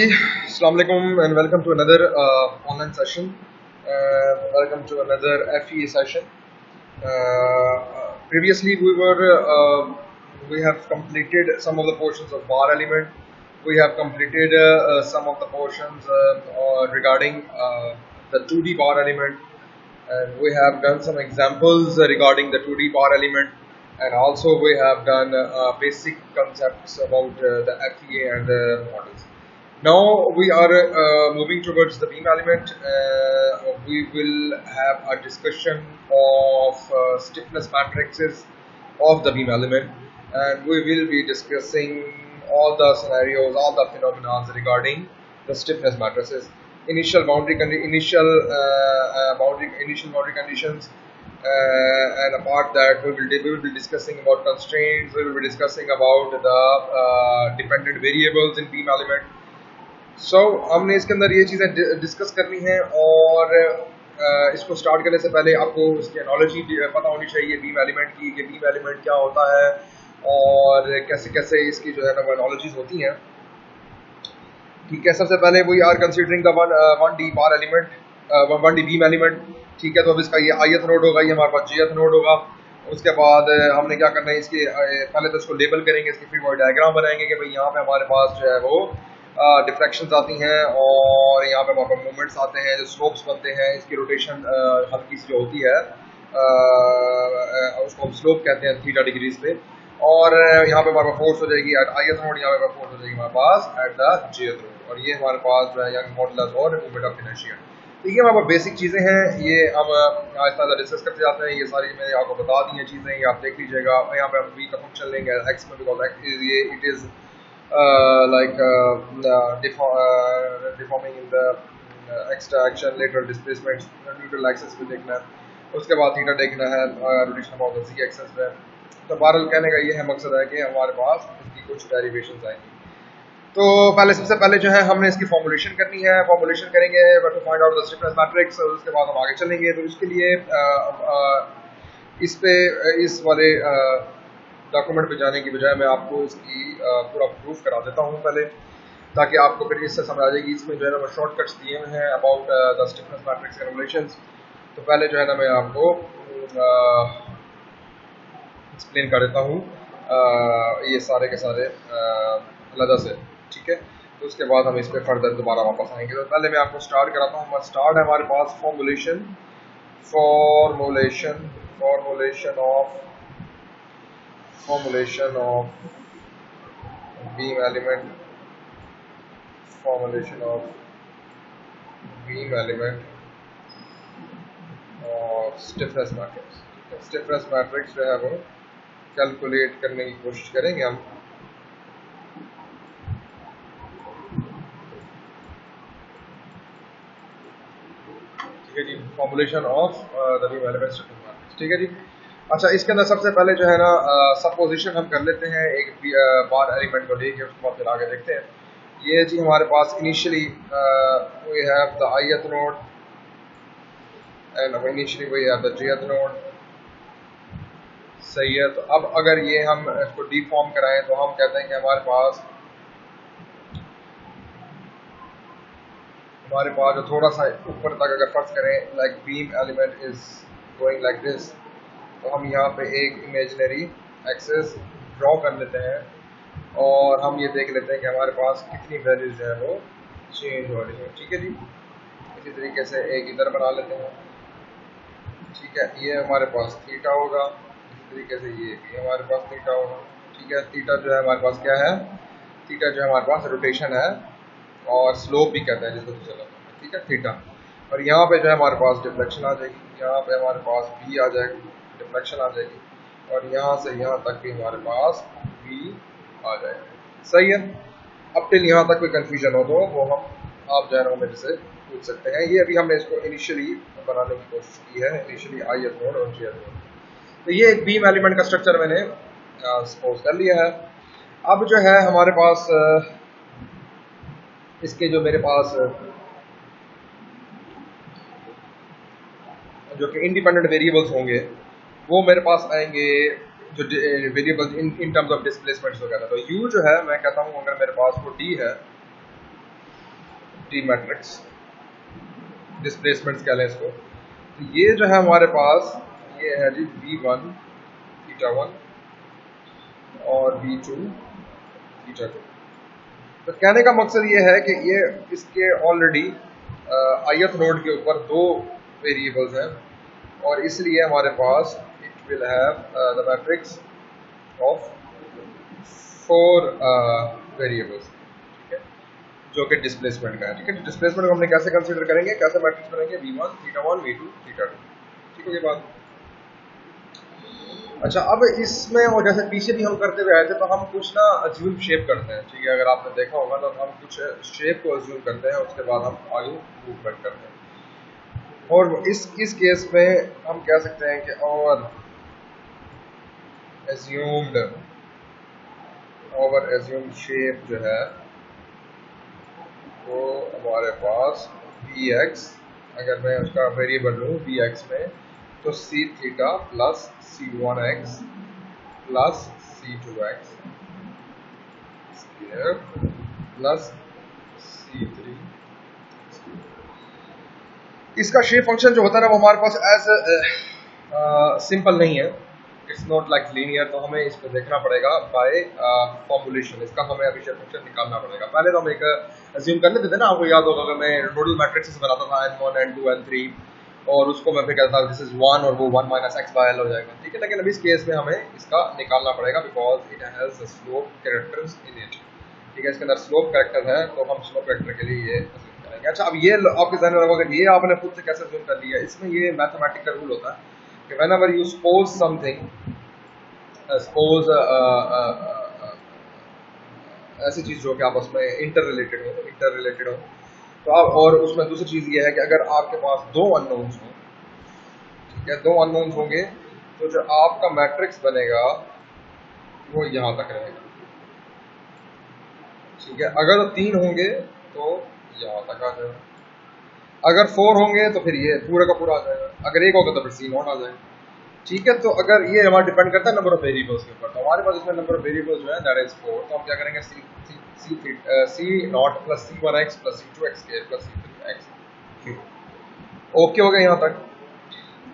Assalamu alaikum and welcome to another online session. Welcome to another FEA session. Previously, we have completed some of the portions of bar element. We have completed some of the portions regarding the 2D bar element, and we have done some examples regarding the 2D bar element, and also we have done basic concepts about the FEA and the models. Now we are moving towards the beam element. We will have a discussion of stiffness matrices of the beam element, and we will be discussing all the scenarios, all the phenomena regarding the stiffness matrices, initial boundary conditions, and apart that we will be discussing about constraints. We will be discussing about the dependent variables in beam element. हमने इसके अंदर ये चीज़ें discuss करनी है और इसको start करने से पहले आपको इसकी एनोलॉजी पता होनी चाहिए बीम एलिमेंट की, कि बीम एलिमेंट क्या होता है और कैसे कैसे इसकी जो है ना वो एनोलॉजीज होती हैं। ठीक है, सबसे पहले we are considering the one D bar element, one D beam element. ठीक है, तो अब इसका ये ith नोड होगा, ये हमारे पास jth नोड होगा। उसके बाद हमने क्या करना है, इसके पहले तो इसको लेबल करेंगे, इसकी फिर वो डायग्राम बनाएंगे कि भाई यहाँ पे हमारे पास जो है वो डिफ्रैक्शंस आती हैं और यहाँ पे हमारे पास मूवमेंट्स आते हैं, जो स्लोप्स बनते हैं। इसकी रोटेशन हल्की सी जो होती है उसको हम स्लोप कहते हैं थीटा डिग्रीज पे। और यहाँ पे हमारे पास फोर्स हो जाएगी एट ith नोड, यहाँ पे फोर्स हो जाएगी हमारे पास एट द jth नोड, और ये हमारे पास जो है यंग मॉडुलस और मोमेंट ऑफ इनर्शिया। तो ये हमारे पास बेसिक चीज़ें हैं, ये हम आहिस्ता आहिस्ता डिस्कस करते जाते हैं। ये सारी मैंने आपको बता दी हैं चीज़ें, ये आप देख लीजिएगा। यहाँ पे हम v का फंक्शन लेंगे x में, बिकॉज x इज ये it is deforming in the x direction, lateral displacement neutral axis पे देखना है। उसके बाद थीटा देखना है rotation of the z axis पे। तो बहरहाल कहने का ये है मकसद है कि हमारे पास इसकी कुछ डेरिवेशंस आएंगी। तो सबसे पहले जो है हमने इसकी फॉर्मुलेशन करनी है। फॉर्मुलेशन करेंगे to find out the stiffness matrix, और उसके बाद हम आगे चलेंगे। तो इसके लिए इस पे इस वाले डॉक्यूमेंट पे जाने की बजाय मैं आपको इसकी पूरा प्रूफ करा देता हूँ पहले, ताकि आपको फिर इससे समझ आ जाएगी। इसमें जो है ना वो शॉर्टकट्स दिए हुए हैं about the stiffness matrix calculations. तो पहले जो है ना मैं आपको एक्सप्लेन कर देता हूँ ये सारे के सारे अलग से। ठीक है, तो उसके बाद हम इस पर फर्दर दोबारा वापस आएंगे। तो पहले मैं आपको स्टार्ट कराता हूँ। स्टार्ट है हमारे पास फॉर्मुलेशन ऑफ बीम एलिमेंट और स्टिफनेस मैट्रिक्स। स्टिफनेस मैट्रिक्स जो है वो कैलकुलेट करने की कोशिश करेंगे हम। ठीक है जी, formulation of the beam element stiffness matrix. ठीक है जी। अच्छा, इसके अंदर सबसे पहले जो है ना सपोजिशन हम कर लेते हैं एक बार एलिमेंट को लेके, उसके बाद फिर आगे देखते हैं। ये जी हमारे पास initially we have the ith node and initially we have the jth node. सही है, तो अब अगर ये हम इसको डीफॉर्म कराएं तो हम कहते हैं कि हमारे पास जो थोड़ा सा ऊपर तक अगर फर्ज करें, like beam element is going like this, तो हम यहाँ पे एक इमेजिनरी एक्सिस ड्रॉ कर लेते हैं और हम ये देख लेते हैं कि हमारे पास कितनी वैल्यूज जो है वो चेंज हो रही है। ठीक है जी, इसी तरीके से एक इधर बना लेते हैं। ठीक है, ये हमारे पास थीटा होगा, इसी तरीके से ये भी हमारे पास थीटा होगा। ठीक है, थीटा जो है हमारे पास क्या है, थीटा जो है हमारे पास रोटेशन है और स्लोप भी कहते हैं जिसको दूसरा लगता है। ठीक है, थीटा। और यहाँ पे जो है हमारे पास डिफ्लेक्शन आ जाएगी, यहाँ पे हमारे पास v आ जाएगी, डिफ्लेक्शन आ जाएगी, और यहाँ से यहाँ तक भी हमारे पास v आ जाएगा। सही है, अब टिल यहाँ तक कोई कंफ्यूजन हो तो वो आप जो है ना मेरे से पूछ सकते हैं। ये अभी हमने इसको इनिशियली बनाने की कोशिश की है, इनिशियली ith नोड और jth नोड। तो ये एक बीम एलिमेंट का स्ट्रक्चर मैंने सपोज कर लिया है। अब जो है हमारे पास इसके जो मेरे पास जो कि इंडिपेंडेंट वेरिएबल्स होंगे वो मेरे पास आएंगे, जो variables in terms of displacements वगैरह। तो u जो है मैं कहता हूँ अगर मेरे पास वो d है, टी मैट्रिक्स, डिस्प्लेसमेंट्स कह लें इसको। तो ये जो है हमारे पास ये है जी V1 थीटा 1 और V2 थीटा 2। तो कहने का मकसद ये है कि ये इसके ऑलरेडी ith नोड के ऊपर दो वेरिएबल्स हैं और इसलिए हमारे पास it will have the matrix of 4 variables, ठीक है, जो कि डिस्प्लेसमेंट का है। ठीक है, डिस्प्लेसमेंट को हमने कैसे कंसीडर करेंगे, कैसे मैट्रिक्स बनेंगे, V1 थीटा 1 V2 थीटा 2। ठीक है ये बात। अच्छा, अब इसमें और जैसे पीछे भी हम करते हुए आए थे तो हम कुछ ना अज्यूम शेप करते हैं। ठीक है, अगर आपने देखा होगा तो हम कुछ शेप को अज्यूम करते हैं, उसके बाद हम आगे मूवमेंट करते हैं। और इस केस में हम कह सकते हैं कि और एज्यूम्ड शेप जो है वो हमारे पास Vx, अगर मैं उसका वेरिएबल लूँ Vx में, तो C theta plus C1x plus C2x square plus C3। इसका शेप फंक्शन जो होता है ना वो हमारे पास एज सिंपल नहीं है, इट्स नॉट लाइक लीनियर। तो हमें इस पर देखना पड़ेगा बाय फॉर्मुलेशन, इसका हमें अभी शेप फंक्शन निकालना पड़ेगा। पहले तो हम एक अज्यूम कर लेते थे ना, आपको याद होगा, मैं नोडल मैट्रिक्स बनाता था n1 n2 n3 और उसको मैं फिर कहता था दिस इज 1 और वो 1 माइनस एक्स बाय एल हो जाएगा। ठीक है, लेकिन अभी इस केस में हमें इसका निकालना पड़ेगा because it has slope characters in it. ठीक है, इसके अंदर स्लोप कैरेक्टर है तो हम स्लोप कैरेक्टर के लिए ये अज्यूम करेंगे। अच्छा, अब ये आपके ध्यान में रखोगे, ये आपने खुद से कैसे अज्यूम कर लिया, इसमें ये मैथमेटिकल रूल होता है कि whenever you suppose something, suppose ऐसी चीज जो कि आपस में इंटर रिलेटेड हो तो आप, और उसमें दूसरी चीज ये है कि अगर आपके पास दो अननोन्स हो, ठीक है, दो अननोन्स होंगे तो जो आपका मैट्रिक्स बनेगा वो यहां तक रहेगा। ठीक है, अगर 3 होंगे तो यहां तक आ जाएगा, अगर 4 होंगे तो फिर ये पूरा का पूरा आ जाएगा, अगर 1 होगा तो फिर C0 आ जाएगा। ठीक है, तो अगर ये हमारा डिपेंड करता है नंबर ऑफ वेरिएबल्स के ऊपर, तो हमारे पास इसमें नंबर ऑफ वेरिएबल्स जो है दैट इज 4, तो हम क्या करेंगे C0 plus C1x plus C2x plus C3x। Okay हो गया यहाँ तक।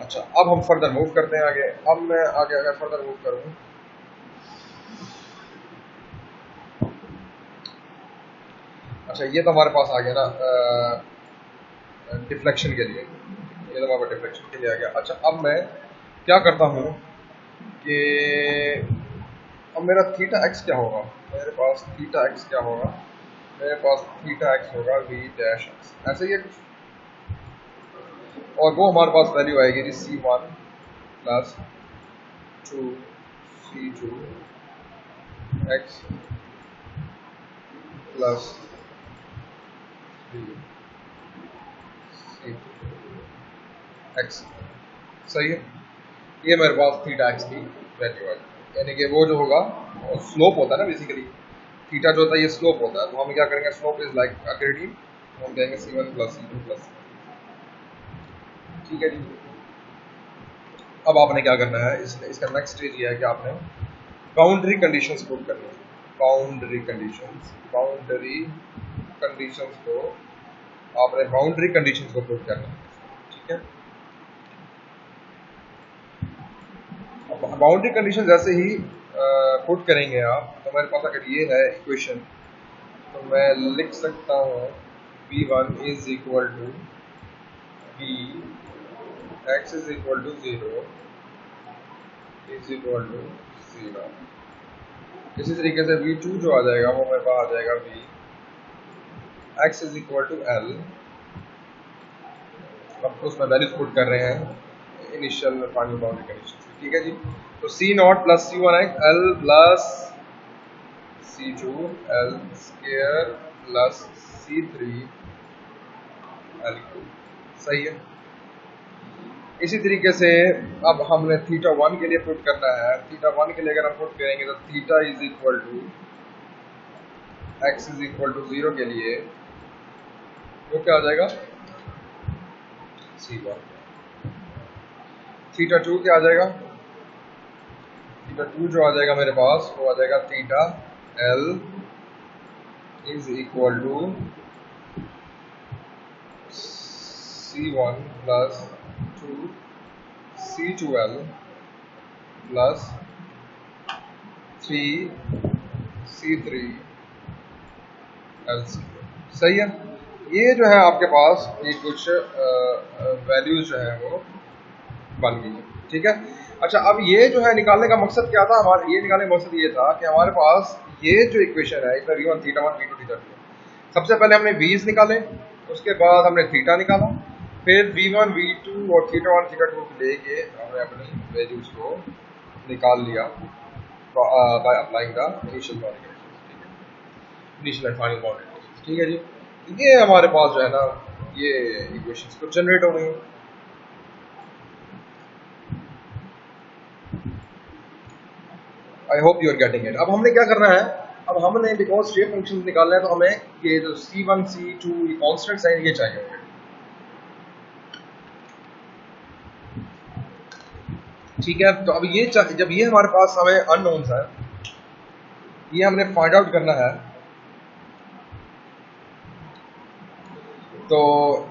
अच्छा, अब हम फर्दर मूव करते हैं आगे। अब मैं आगे अगर फर्दर मूव करूँ, अच्छा ये तो हमारे पास आ गया ना डिफ्लेक्शन के लिए, ये तो हमारे डिफ्लेक्शन के लिए आ गया। अच्छा, अब मैं क्या करता हूँ कि अब मेरा थीटा एक्स क्या होगा, मेरे पास थीटा एक्स क्या होगा, मेरे पास थीटा एक्स होगा V डैश एक्स, ऐसे ही है कुछ, और वो हमारे पास वैल्यू आएगी जी C1 plus 2 C2 x plus 3 C2 x. सही है, ये मेरे पास थीटा एक्स की वैल्यू है, यानी कि वो जो होगा स्लोप होता है ना, बेसिकली थीटा जो होता है ये स्लोप होता है, तो हम क्या करेंगे, slope is like a gradient, हम कहेंगे C1 प्लस C2 प्लस। ठीक है जी, अब आपने क्या करना है, इसका नेक्स्ट स्टेज ये है कि आपने बाउंड्री कंडीशंस पुट करनी है। बाउंड्री कंडीशंस को आपने बाउंड्री कंडीशंस को पुट करना है। ठीक है, बाउंड्री कंडीशन जैसे ही पुट करेंगे आप, तो मेरे पास अगर ये है इक्वेशन, तो मैं लिख सकता हूँ V1 is equal to V x is equal to 0 is equal to 0। इसी तरीके से V2 जो आ जाएगा वो मेरे पास आ जाएगा V x is equal to L। अब तो उसमें वैल्यूज पुट कर रहे हैं इनिशियल फाइनल बाउंड्री कंडीशन। ठीक है जी, तो C0 plus C1x L plus C2 L square plus C3 L cube. सही है, इसी तरीके से अब हमने थीटा 1 के लिए पुट करना है। थीटा 1 के लिए अगर हम पुट करेंगे तो theta is equal to x is equal to 0 के लिए वो क्या आ जाएगा C1। थीटा 2 क्या आ जाएगा, थीटा 2 जो आ जाएगा मेरे पास वो आ जाएगा theta L is equal to C1 plus 2 C2L plus 3 C3 L सही है। ये जो है आपके पास ये कुछ वैल्यूज जो है वो बन गई है, ठीक है। अच्छा, अब ये जो है निकालने का मकसद क्या था हमारा, ये निकालने का मकसद ये था कि हमारे पास ये जो इक्वेशन है इसमें v1 थीटा 1 v2 थीटा 2, सबसे पहले हमने v's निकाले, उसके बाद हमने थीटा निकाला, फिर v1 v2 और थीटा 1 थीटा 2 लेके हमने अपनी वैल्यूज को निकाल लिया by applying the initial boundary, ठीक है, इनिशियल एंड फाइनल बाउंड्री, ठीक है जी। ये हमारे पास जो है ना ये इक्वेशंस को जनरेट हो रही हैं। I hope you are getting it. अब हमने क्या करना है, अब हमने बिकॉज शेप फंक्शन निकालना है तो हमें ये जो C1 C2 ये कॉन्स्टेंट्स हैं ये चाहिए होंगे, ठीक है। तो अब ये जब ये हमारे पास हमें अननोन्स है, ये हमने फाइंड आउट करना है, तो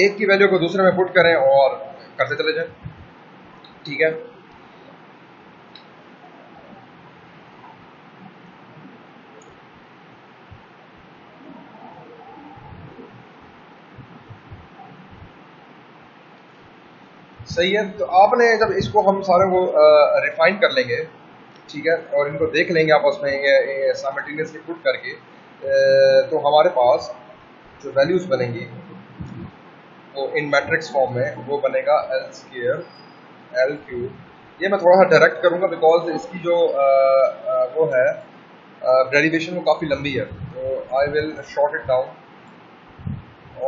एक की वैल्यू को दूसरे में पुट करें और करते चले जाएं, ठीक है। सही है। तो आपने जब इसको हम सारे को रिफाइन कर लेंगे, ठीक है, और इनको देख लेंगे आपस में ये साइमल्टेनियसली पुट करके, तो हमारे पास जो वैल्यूज बनेंगी वो इन मैट्रिक्स फॉर्म में वो बनेगा L स्क्वायर L क्यूब। ये मैं थोड़ा सा डायरेक्ट करूँगा बिकॉज इसकी जो वो है डेरिवेशन वो काफ़ी लंबी है, तो I will short it down,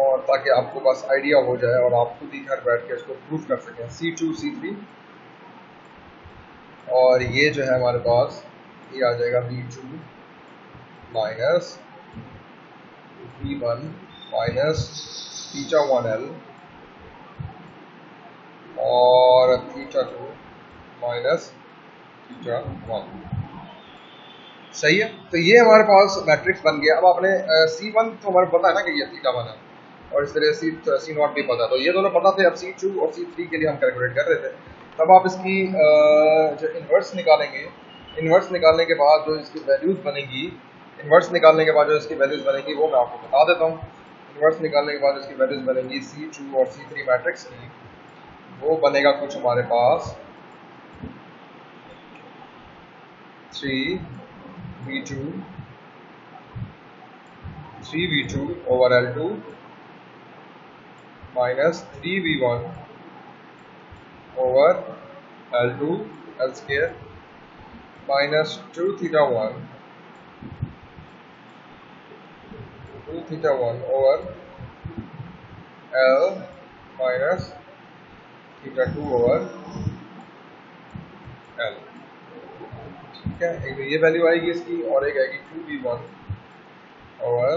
और ताकि आपको बस आइडिया हो जाए और आप खुद ही घर बैठ के इसको प्रूफ कर सकें। C2 C3 और ये जो है हमारे पास ये आ जाएगा V2 minus V1 minus theta 1L और थीटा 2 माइनस थीटा 1, सही है। तो ये हमारे पास मैट्रिक्स बन गया। अब आपने C1 तो हमारे पता है ना कि ये थीटा 1 है, और इस तरह C0 भी पता, तो ये दोनों पता थे। अब C2 और C3 के लिए हम कैलकुलेट कर रहे थे, तब आप इसकी जो इन्वर्स निकालेंगे, इन्वर्स निकालने के बाद जो इसकी वैल्यूज बनेगी, इन्वर्स निकालने के बाद जो इसकी वैल्यूज बनेगी वो मैं आपको बता देता हूँ। इन्वर्स निकालने के बाद इसकी वैल्यूज बनेगी C2 और C3 मैट्रिक्स की, वो बनेगा कुछ हमारे पास 3v2 over L2 minus 3v1 over L2 L square minus 2 theta 1 over L minus theta 2 over L, ठीक है। एक तो ये वैल्यू आएगी इसकी, और एक आएगी 2v1 over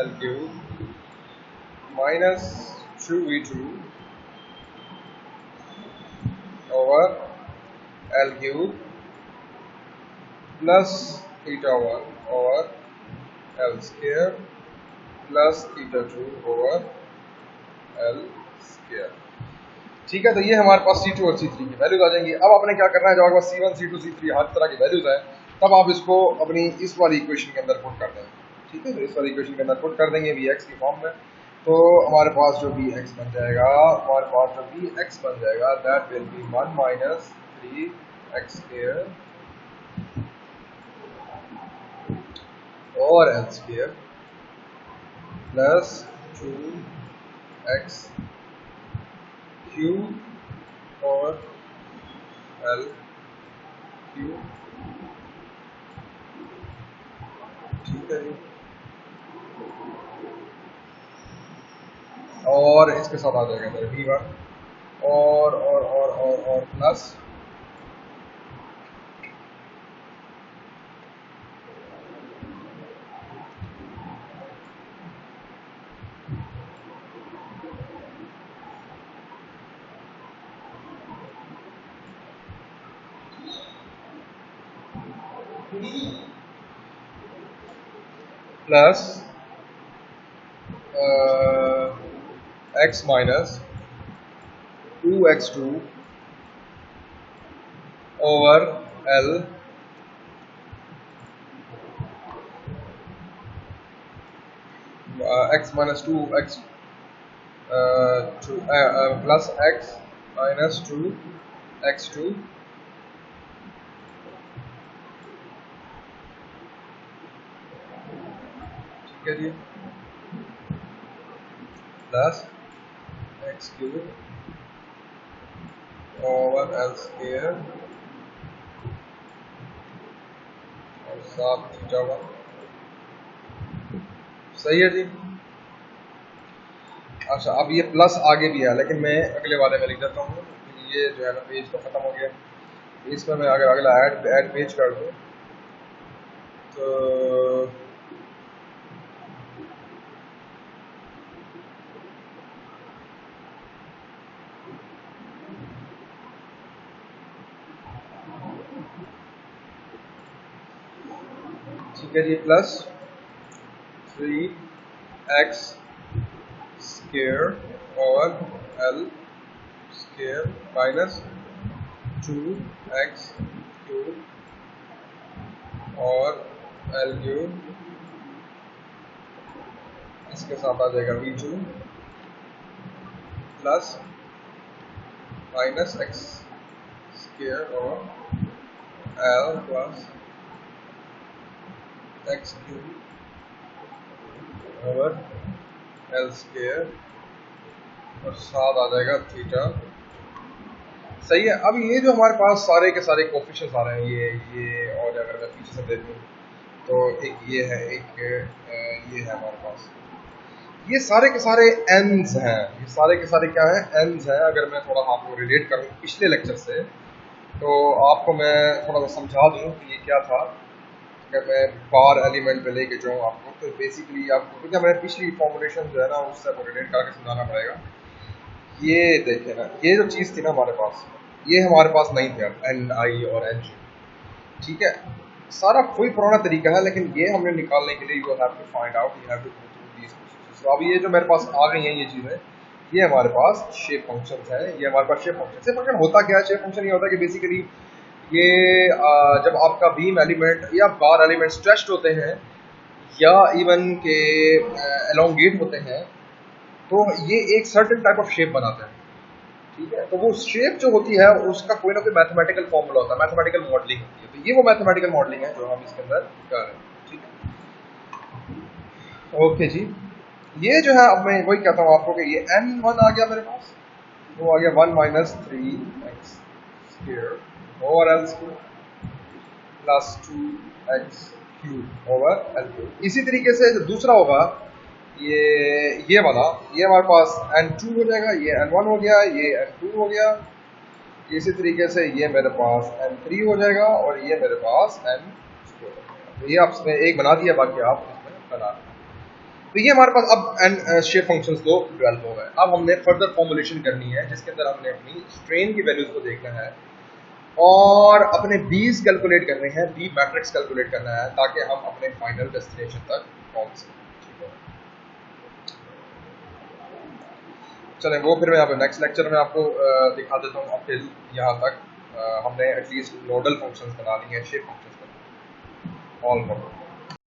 L cube minus 2v2 over L cube plus theta 1 over L square plus theta 2 over L square, ठीक है। तो ये हमारे पास C2 और C3 की वैल्यूज आ जाएंगी। अब आपने क्या करना है, जब आपके पास C1 C2 C3 हर तरह की वैल्यूज है, तब आप इसको अपनी इस वाली इक्वेशन के अंदर पुट कर देंगे, ठीक है। तो इस वाली इक्वेशन के अंदर पुट कर देंगे Vx की फॉर्म में, तो हमारे पास जो Vx बन जाएगा, हमारे पास जो Vx बन जाएगा that will be 1 minus 3x square और L square plus 2x cube और L क्यूब, ठीक है जी। और इसके साथ आ जाएगा मेरे V1 और plus x minus 2x2 over L x minus 2x plus x minus 2x2 ठीक है जी, plus x cube over l square और सात थीटा वन। सही है जी। अच्छा, अब ये प्लस आगे भी है, लेकिन मैं अगले वाले में लिख देता हूँ। ये जो है ना पेज तो खत्म हो गया, इसमें मैं अगर अगला ऐड पेज कर दूँ तो ठीक है जी, प्लस 3x स्क्वायर और L square minus 2x cube और L क्यूब, इसके साथ आ जाएगा V2 plus minus x square और L plus x cube over L square और साथ आ जाएगा थीटा। सही है। अब ये जो हमारे पास सारे के सारे कोफिशिएंट्स आ रहे हैं, ये और अगर मैं पीछे से देखूँ तो एक ये है, एक ये है हमारे पास, ये सारे के सारे एंड्स हैं, ये सारे के सारे क्या हैं, एंड्स हैं। अगर मैं थोड़ा आपको रिलेट करूँ पिछले लेक्चर से तो आपको मैं थोड़ा सा समझा दूँ कि ये क्या था। अगर मैं बार एलिमेंट पे लेके जाऊँ आपको तो बेसिकली आपको, क्योंकि मैंने पिछली फॉर्मुलेशन जो है ना उससे आपको रिलेट करके समझाना पड़ेगा। ये देखे ना, ये जो चीज़ थी ना हमारे पास, ये हमारे पास नहीं थे एन आई और एन जी, ठीक है। सारा कोई पुराना तरीका है, लेकिन ये हमने निकालने के लिए you have to find out, you have to go through these processes. तो अब ये जो मेरे पास आ गई हैं ये चीज़ें, ये हमारे पास शेप फंक्शंस है, ये हमारे पास शेप फंक्शन होता क्या है। शेप फंक्शन ये होता है कि बेसिकली ये जब आपका बीम एलिमेंट या बार एलिमेंट स्ट्रेच्ड होते हैं या इवन के एलोंगेट होते हैं तो ये एक सर्टेन टाइप ऑफ शेप बनाते हैं, ठीक है। तो वो शेप जो होती है उसका कोई ना कोई मैथमेटिकल फॉर्मूला होता है, मैथमेटिकल मॉडलिंग होती है। तो ये वो मैथमेटिकल मॉडलिंग है जो हम इसके अंदर कर रहे हैं, ठीक है। ओके जी, ये जो है अब मैं वही कहता हूँ आपको कि ये n1 आ गया मेरे पास, वो आ गया 1 minus 3x square over l square plus 2x cube over L cube. इसी तरीके से जो दूसरा होगा ये वाला, ये हमारे पास n2 हो जाएगा, ये n1 हो गया, ये n2 हो गया। इसी तरीके से ये मेरे पास n3 हो जाएगा और ये मेरे पास n4 हो जाएगा। तो ये आपने एक बना दिया, बाकी आप इसमें बना दें। तो ये हमारे पास अब एन शेप फंक्शंस दो डेवलप हो गए। अब हमने फर्दर फॉर्मुलेशन करनी है जिसके अंदर हमने अपनी स्ट्रेन की वैल्यूज को देखना है और अपने बीज कैलकुलेट करने हैं, बी मैट्रिक्स कैलकुलेट करना है ताकि हम अपने फाइनल डेस्टिनेशन तक पहुंच सकें। चलें वो फिर मैं यहाँ पे नेक्स्ट लेक्चर में आपको दिखा देता हूँ। अब फिर यहाँ तक हमने एटलीस्ट नोडल फंक्शंस बना लिए हैं, शेप फंक्शंस बना लिए। ऑल